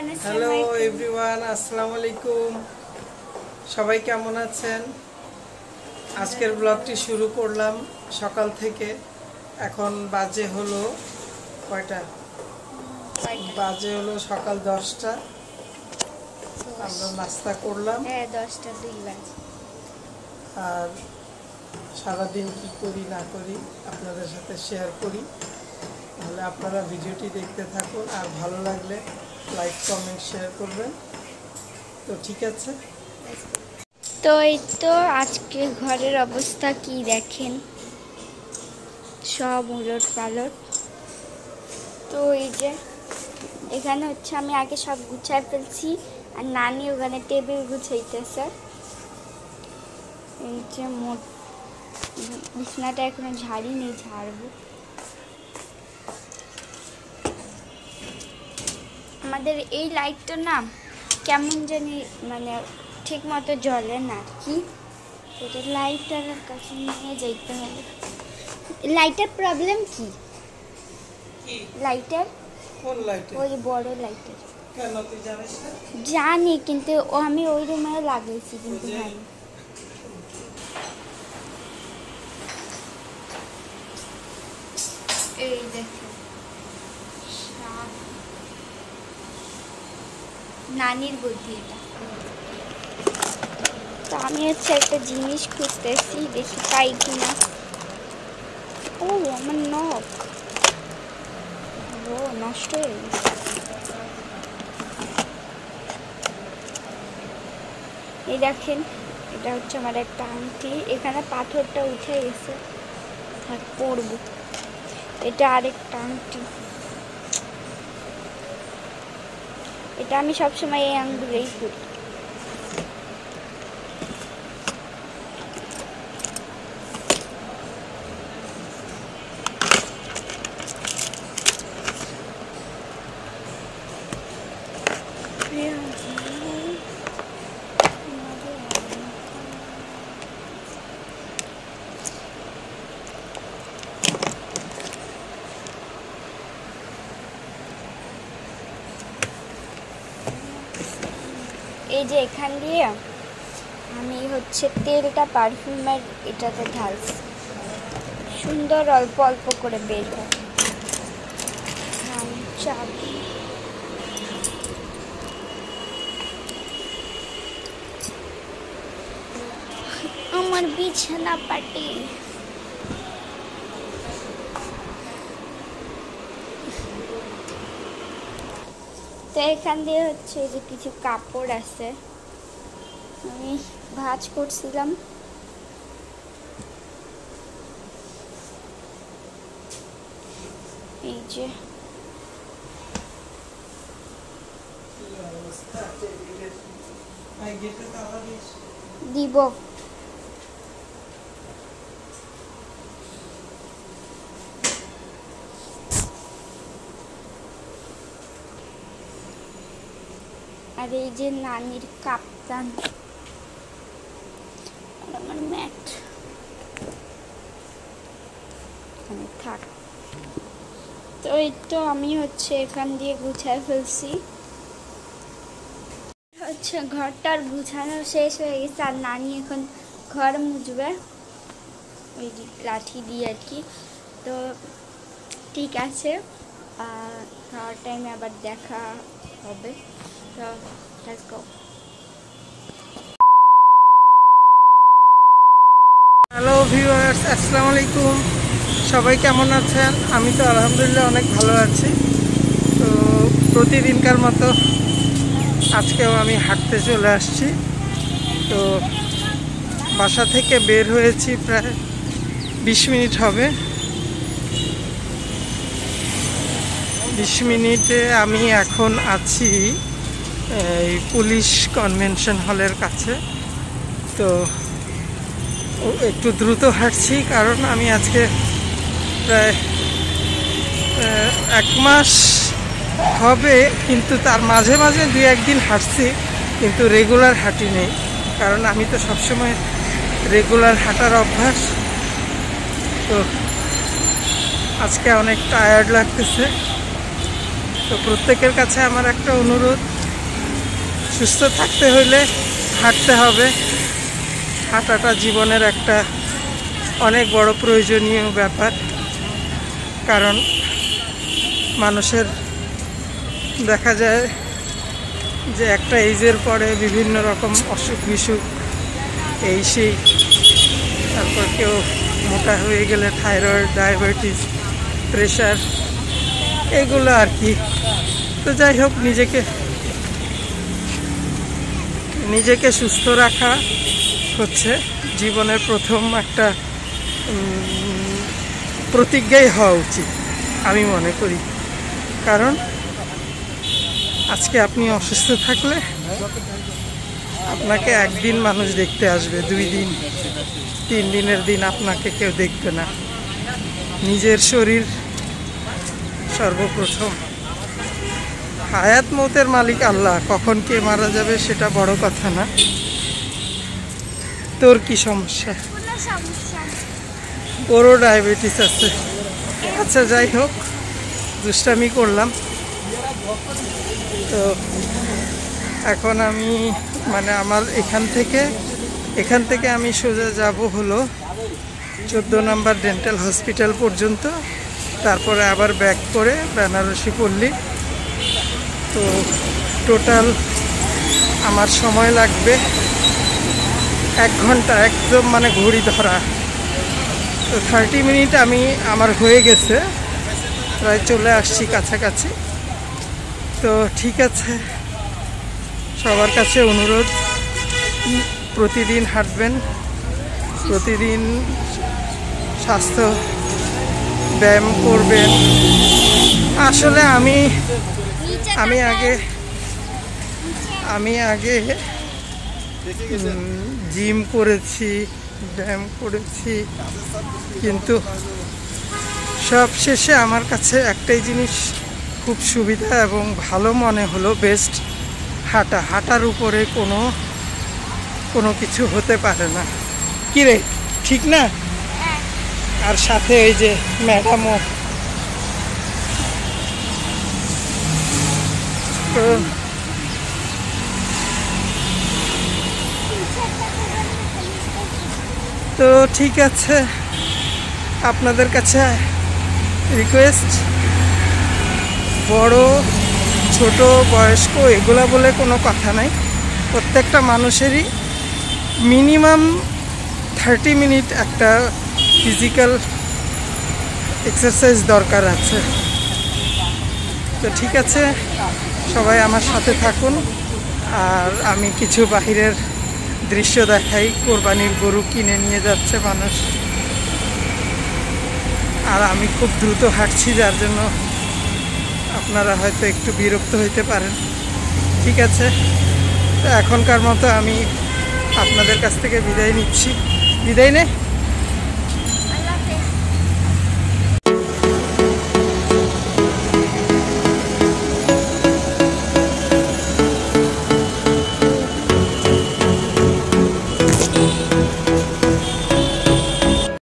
Hello everyone, আসসালামু আলাইকুম। সবাই কেমন আছেন? আজকের ব্লগটি শুরু করলাম সকাল থেকে। এখন বাজে হলো কয়টা? বাজে হলো সকাল 10টা। আমরা নাস্তা করলাম। হ্যাঁ, 10টা 2 বাজে। আর সারাদিন কি করি না করি আপনাদের সাথে শেয়ার করি। তাহলে আপনারা ভিডিওটি দেখতে থাকুন, আর ভালো লাগলে লাইক কমেন্ট শেয়ার করবেন। তো ঠিক আছে। তো এই তো আজকে ঘরের অবস্থা কি দেখেন, সব উলট পালট। তো এই যে এখানে হচ্ছে আমি আগে সব গুছায় ফেলছি, আর নানি ওখানে টেবিল গুছাইতেছে। এই যে বিছানাটা এখনো ঝাড়িনি, ঝাড়বো। আমাদের এই লাইটটা না কেমন জানি মানে ঠিক মতো জ্বলে না আর কি। এটা লাইটার কাছে নিয়ে যাইতে হবে। লাইটের প্রবলেম কি? লাইটার কোন লাইটে? ওই বড় লাইটার। কেন তুই জানিস না? জানি, কিন্তু আমি ওই রুমে লাগাইছি, কিন্তু হয় না। এই দেখো নানির বুদ্ধি এটা। তো আমি হচ্ছে একটা জিনিস খুঁজতেছি, দেখি পাই কিনা। ও আমার নখ, ও নষ্ট হয়ে গেছে। এই দেখেন, এটা হচ্ছে আমার একটা আংটি। এখানে পাথরটা উঠে গেছে, থাক পরবো। এটা আরেকটা আংটি। এটা আমি সবসময় এই আঙ্গুলেই পরি। এই যে এখান দিয়ে আমি হচ্ছে তেলটা পারফিউমের এটাতে ঢালছি, সুন্দর অল্প অল্প করে বের হয়। চাবি আমার বিছানা পাটি। তো এখান দিয়ে হচ্ছে যে কিছু কাপড় আছে, আমি ভাঁজ করছিলাম। এই যে দিব। আর এই যে নানির কাপ্তান, আর আমার ম্যাট থাক। তো এই তো আমি হচ্ছে এখান দিয়ে গুছায় ফেলছি। হচ্ছে ঘরটার গুছানো শেষ হয়ে গেছে, আর নানি এখন ঘর মুছবে ওই লাঠি দিয়ে আর কি। তো ঠিক আছে, খাওয়ার টাইমে আবার দেখা হবে। তো লেটস গো। হ্যালো ভিউয়ার্স, আসসালামু আলাইকুম। সবাই কেমন আছেন? আমি তো আলহামদুলিল্লাহ অনেক ভালো আছি। তো প্রতিদিনকার মতো আজকেও আমি হাঁটতে চলে আসছি। তো বাসা থেকে বের হয়েছি প্রায় 20 মিনিট হবে। 20 মিনিটে আমি এখন আছি এই পুলিশ কনভেনশন হলের কাছে। তো একটু দ্রুত হাঁটছি, কারণ আমি আজকে প্রায় 1 মাস হবে, কিন্তু তার মাঝে মাঝে 2-1 দিন হাঁটছি, কিন্তু রেগুলার হাঁটি নেই। কারণ আমি তো সবসময় রেগুলার হাঁটার অভ্যাস। তো আজকে অনেক টায়ার্ড লাগতেছে। তো প্রত্যেকের কাছে আমার একটা অনুরোধ, সুস্থ থাকতে হইলে হাঁটতে হবে। হাঁটাটা জীবনের একটা অনেক বড় প্রয়োজনীয় ব্যাপার, কারণ মানুষের দেখা যায় যে একটা এজের পরে বিভিন্ন রকম অসুখ বিসুখ এই সেই, তারপর কেউ মোটা হয়ে গেলে থাইরয়েড, ডায়াবেটিস, প্রেশার, এগুলো আর কি। তো যাই হোক, নিজেকে সুস্থ রাখা হচ্ছে জীবনের প্রথম একটা প্রতিজ্ঞাই হওয়া উচিত আমি মনে করি। কারণ আজকে আপনি অসুস্থ থাকলে আপনাকে একদিন মানুষ দেখতে আসবে, 2 দিন 3 দিনের দিন আপনাকে কেউ দেখবে না। নিজের শরীর সর্বপ্রথম। হায়াত মৌতের মালিক আল্লাহ, কখন কে মারা যাবে সেটা বড় কথা না। তোর কি সমস্যা? ওরও ডায়াবেটিস আছে। আচ্ছা যাই হোক, দুষ্টামি করলাম। তো এখন আমি আমার এখান থেকে আমি সোজা যাব হলো 14 নম্বর ডেন্টাল হসপিটাল পর্যন্ত, তারপরে আবার ব্যাক করে বেনারসি পল্লী। তো টোটাল আমার সময় লাগবে 1 ঘন্টা, একদম ঘড়ি ধরা। তো 30 মিনিট আমার হয়ে গেছে, প্রায় চলে আসছি কাছাকাছি। তো ঠিক আছে, সবার কাছে অনুরোধ, প্রতিদিন হাঁটবেন, প্রতিদিন স্বাস্থ্য ব্যায়াম করবেন। আসলে আমি আগে জিম করেছি, ব্যায়াম করেছি, কিন্তু সব শেষে আমার কাছে একটাই জিনিস খুব সুবিধা এবং ভালো মনে হলো, বেস্ট হাঁটার উপরে কোনো কিছু হতে পারে না। কি রে, ঠিক না? আর সাথে ওই যে ম্যাডামও। তো ঠিক আছে, আপনাদের কাছে রিকোয়েস্ট, বড় ছোট বয়স্ক এগুলা বলে কোনো কথা নাই, প্রত্যেকটা মানুষেরই মিনিমাম 30 মিনিট একটা ফিজিক্যাল এক্সারসাইজ দরকার আছে। তো ঠিক আছে, সবাই আমার সাথে থাকুন। আর আমি কিছু বাহিরের দৃশ্য দেখাই। কোরবানির গরু কিনে নিয়ে যাচ্ছে মানুষ, আর আমি খুব দ্রুত হাঁটছি, যার জন্য আপনারা হয়তো একটু বিরক্ত হইতে পারেন। ঠিক আছে, তো এখনকার মতো আমি আপনাদের কাছ থেকে বিদায় নিচ্ছি। বিদায় নে।